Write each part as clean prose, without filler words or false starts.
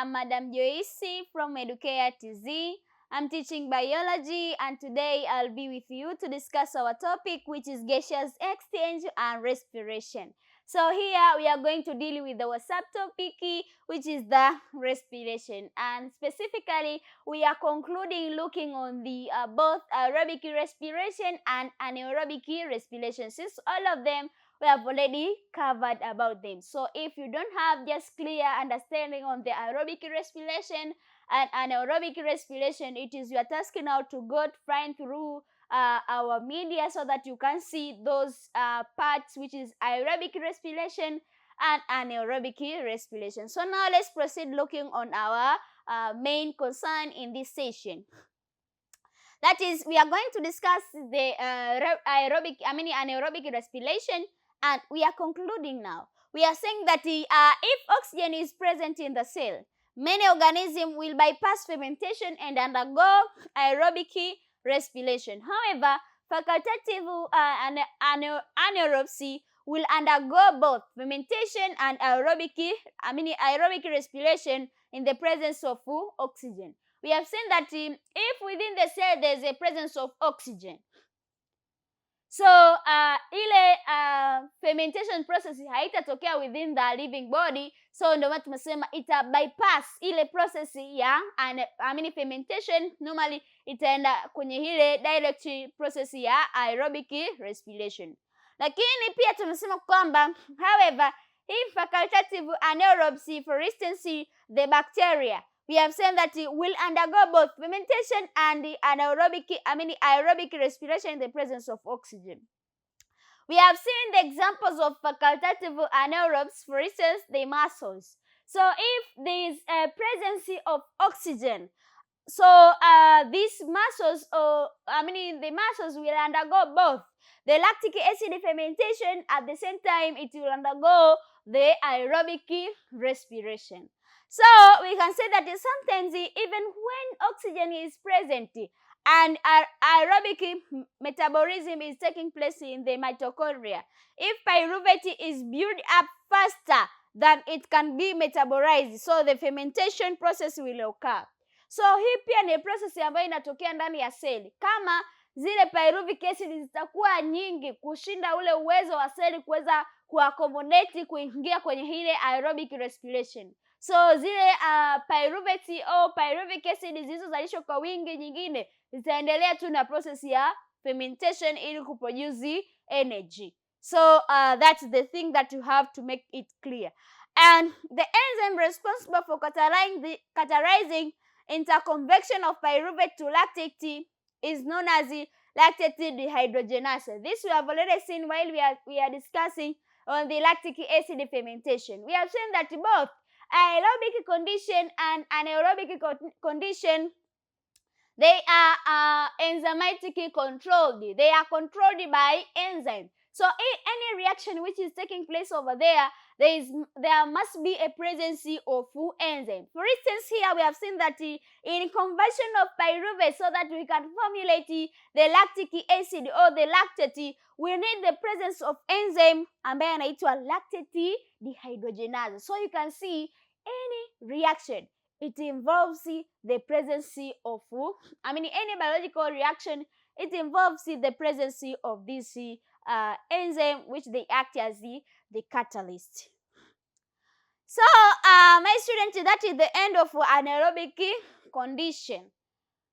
I'm Madam Joyce from Educare TZ. I'm teaching biology, and today I'll be with you to discuss our topic, which is gaseous exchange and respiration. So here we are going to deal with our subtopic, which is the respiration, and specifically we are concluding looking on the both aerobic respiration and anaerobic respiration, since all of them we have already covered about them. So if you don't have just clear understanding on the aerobic respiration and anaerobic respiration, it is your task now to go find through our media so that you can see those parts, which is aerobic respiration and anaerobic respiration. So now let's proceed looking on our main concern in this session. That is, we are going to discuss the anaerobic respiration, and we are concluding now. We are saying that if oxygen is present in the cell, many organisms will bypass fermentation and undergo aerobic respiration. However, facultative anaerobes will undergo both fermentation and aerobic respiration in the presence of oxygen. We have seen that if within the cell there is a presence of oxygen, so ile fermentation process haitatokea within the living body, so ndio maana tumesema ita bypass ile process ya fermentation. Normally itaenda kwenye ile direct process ya aerobic respiration. Lakini pia tumesema kwamba however, if facultative anaerobes, for instance the bacteria, we have said that it will undergo both fermentation and aerobic respiration in the presence of oxygen. We have seen the examples of facultative anaerobes, for instance, the muscles. So if there is a presence of oxygen, so these muscles, the muscles will undergo both the lactic acid fermentation, at the same time it will undergo the aerobic respiration. So we can say that sometimes even when oxygen is present and aerobic metabolism is taking place in the mitochondria, if pyruvate is built up faster than it can be metabolized, so the fermentation process will occur. So hii pia ni process ambayo inatokea ndani ya seli. Kama zile pyruvic acid zitakuwa nyingi kushinda ule uwezo wa seli kuweza kuaccommodate kuingia kwenye ile aerobic respiration, so zile pyruvate au pyruvic acid zilizozalishwa kwa wingi nyingine zitaendelea tu na process ya fermentation ili kuproduce energy. So that's the thing that you have to make it clear. And the enzyme responsible for catalyzing interconvection of pyruvate to lactate is known as lactate dehydrogenase. This we have already seen while we are discussing on the lactic acid fermentation. We have seen that both aerobic condition and anaerobic condition, they are enzymatically controlled. They are controlled by enzyme. So any reaction which is taking place over there, there must be a presence of enzyme. For instance, here we have seen that in conversion of pyruvate, so that we can formulate the lactic acid or the lactate, we need the presence of enzyme ambaye anaitwa lactate dehydrogenase. So you can see any reaction, it involves the presence of any biological reaction, it involves the presence of this enzyme, which they act as the catalyst. So my students, that is the end of anaerobic condition.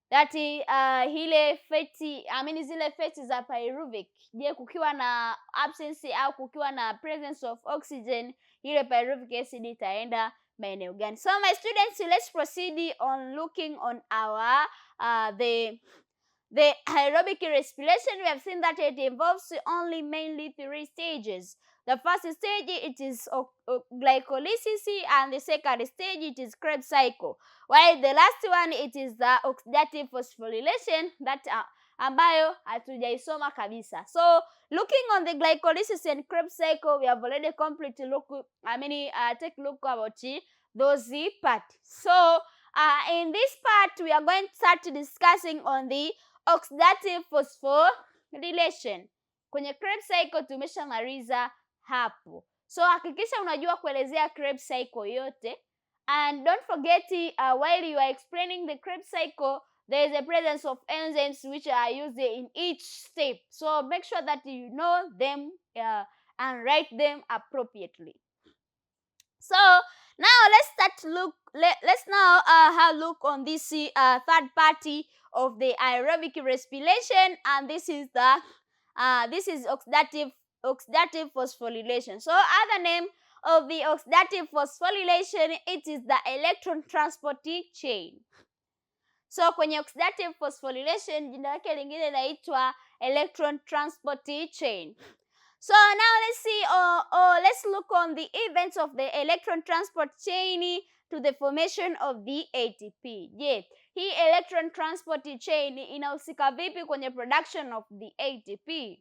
That ile feti zile feti za pyruvic, je kukiwa na absence au kukiwa na presence of oxygen, ile pyruvic acid itaenda maeneo gani? So my students, let's proceed on looking on our the aerobic respiration. We have seen that it involves only mainly 3 stages. The first stage, it is glycolysis, and the second stage, it is Krebs cycle. While the last one, it is the oxidative phosphorylation, that ambayo hatujaisoma kabisa. So looking on the glycolysis and Krebs cycle, we have already completely take a look about those parts. So in this part, we are going to start discussing on the oxidative phosphorylation. Kwenye Krebs cycle tumeshamaliza hapo. So hakikisha unajua kuelezea Krebs cycle yote And don't forget, while you are explaining the Krebs cycle, there is a presence of enzymes which are used in each step. So make sure that you know them and write them appropriately. So now let's now have a look on this third party of the aerobic respiration, and this is oxidative phosphorylation. So other name of the oxidative phosphorylation, it is the electron transport chain. So kwenye oxidative phosphorylation jina lake lingine inaitwa electron transport chain. So now let's look on the events of the electron transport chain to the formation of the ATP. Je, hii electron transport chain inahusika vipi kwenye production of the ATP?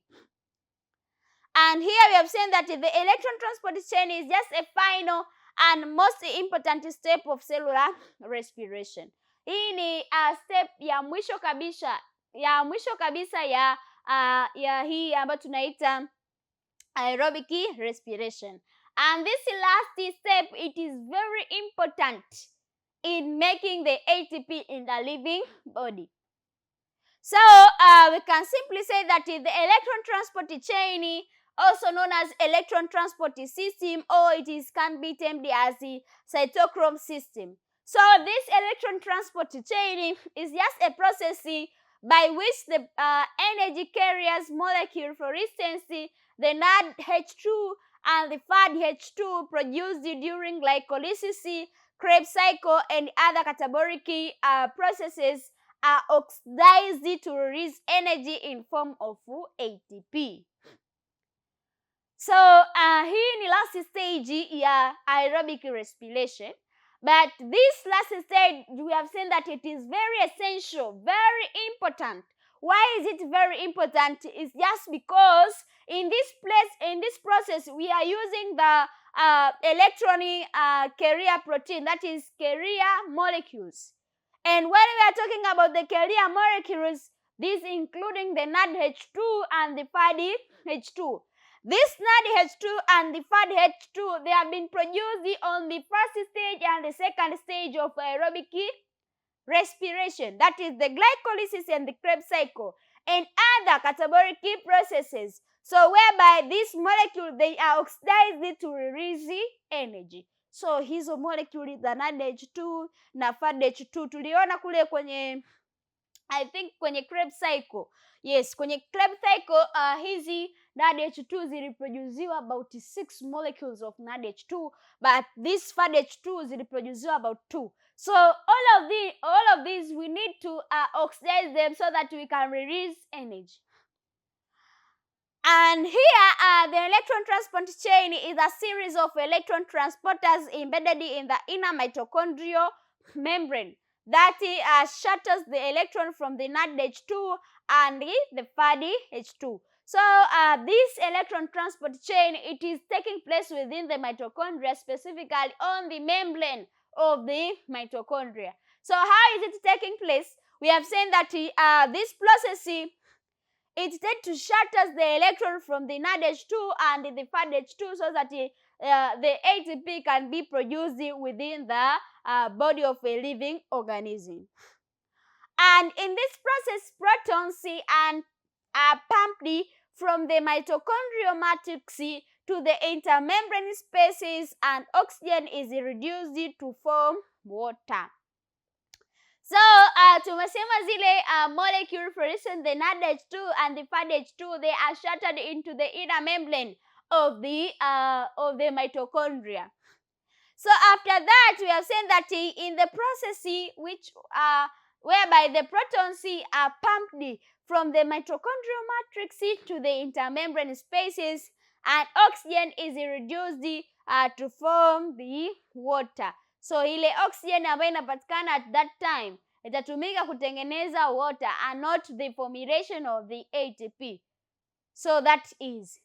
And here we have seen that the electron transport chain is just a final and most important step of cellular respiration. Hii ni step ya mwisho kabisa ya hii ambayo tunaita aerobic respiration. And this last step, it is very important in making the ATP in the living body. So we can simply say that the electron transport chain, also known as electron transport system, or can be termed as the cytochrome system. So this electron transport chain is just a process by which the energy carriers molecule, for instance, the NADH2 and the FADH2 produced during glycolysis, Krebs cycle, and other catabolic processes are oxidized to release energy in form of ATP. So hii ni last stage ya aerobic respiration. But this last stage, we have seen that it is very essential, very important. Why is it very important? It's just because in this process, we are using the electron carrier protein, that is carrier molecules. And when we are talking about the carrier molecules, these including the NADH2 and the FADH2. This NADH2 and the FADH2, they have been produced on the first stage and the second stage of aerobic respiration, that is the glycolysis and the Krebs cycle, and other catabolic processes. So whereby these molecules, they are oxidized to release energy. So hizo molecule za NADH2 na FADH2 tuliona kule kwenye I think kwenye Krebs cycle. Yes, kwenye Krebs cycle hizi NADH2 ziliproduciwa about 6 molecules of NADH2, but this FADH2 ziliproduciwa about 2. So all of these we need to oxidize them so that we can release energy. And here the electron transport chain is a series of electron transporters embedded in the inner mitochondrial membrane that shuttles the electron from the NADH2 and the FADH2. So this electron transport chain, it is taking place within the mitochondria, specifically on the membrane of the mitochondria. So how is it taking place? We have seen that this process, it tends to shatter the electron from the NADH2 and the FADH2 so that the ATP can be produced within the body of a living organism. And in this process, protons are pumped from the mitochondrial matrix to the intermembrane spaces, and oxygen is reduced to form water. So tumesema zile molecule, for instance the NADH2 and the FADH2, they are shattered into the inner membrane of the mitochondria. So after that, we have seen that in the process which whereby the protons are pumped from the mitochondrial matrix to the intermembrane spaces, and oxygen is reduced to form the water. So ile oxygen ambayo inapatikana at that time itatumika kutengeneza water and not the formulation of the ATP. So that is.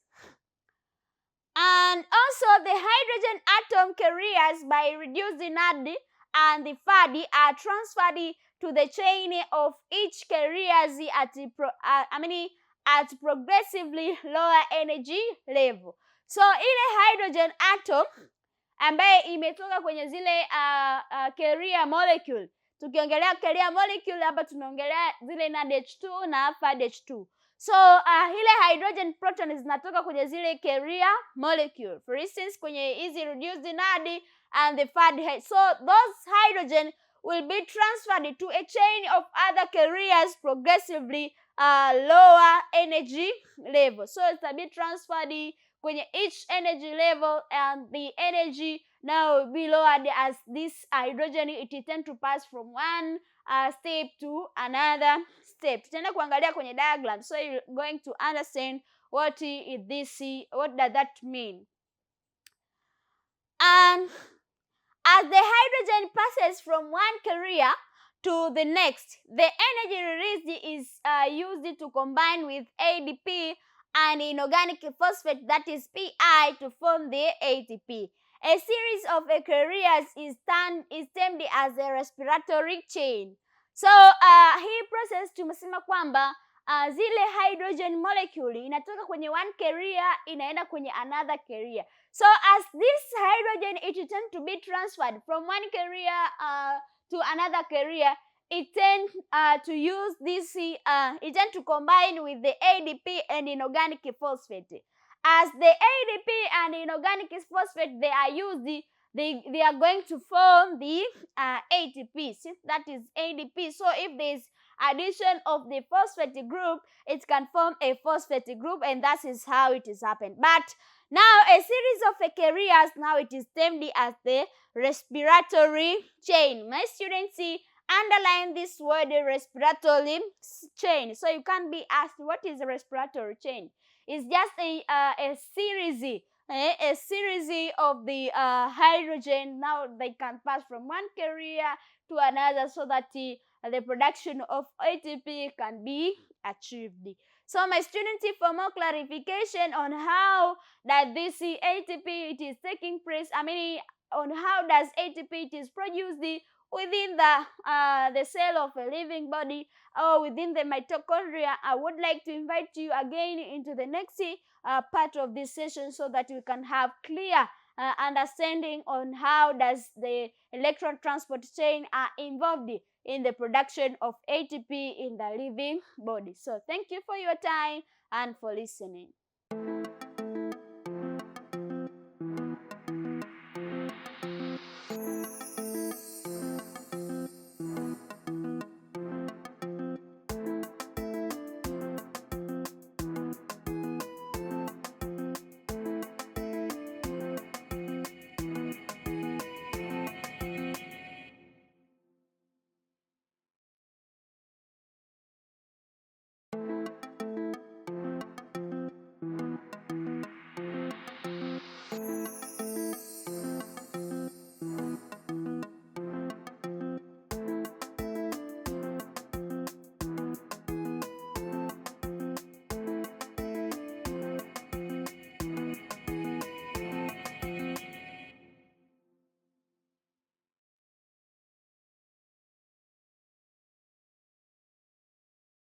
And also the hydrogen atom carriers by reducing NAD and the FAD are transferred to the chain of each carriers at progressively lower energy level. So ile hydrogen atom ambaye imetoka kwenye zile carrier molecule. Tukiongelea carrier molecule hapa tunaongelea zile NADH2 na FADH2. So ile hydrogen proton zinatoka kwenye zile carrier molecule. For instance, kwenye hizi reduced NAD and the FAD. So those hydrogen will be transferred to a chain of other carriers progressively lower energy level. So it will be transferred kwenye each energy level, and the energy now will be lowered as this hydrogen it tend to pass from one step to another step. Tutaenda kuangalia kwenye diagram, so you're going to understand what is this, what does that mean. And as the hydrogen passes from one carrier to the next, the energy released is used to combine with ADP and inorganic phosphate, that is Pi, to form the ATP. A series of carriers is termed as a respiratory chain. So hii process tumesema kwamba zile hydrogen molecule inatoka kwenye one carrier inaenda kwenye another carrier. So as this hydrogen it tend to be transferred from one carrier to another carrier, it tend to use this it tend to combine with the ADP and inorganic phosphate. As the ADP and inorganic phosphate they are used, they are going to form the ATP, since that is ADP. So if there is addition of the phosphate group, it can form a phosphate group, and that is how it is happened. But now a series of carriers, now it is termed as the respiratory chain. My students, see, underline this word respiratory chain. So you can be asked, what is a respiratory chain? It's just a series of the hydrogen. Now they can pass from one carrier to another, so that the production of ATP can be achieved. So my students, for more clarification on how that this ATP it is taking place, on how does ATP it is produced within the cell of a living body or within the mitochondria, I would like to invite you again into the next part of this session, so that we can have clear understanding on how does the electron transport chain are involved in the production of ATP in the living body. So thank you for your time and for listening.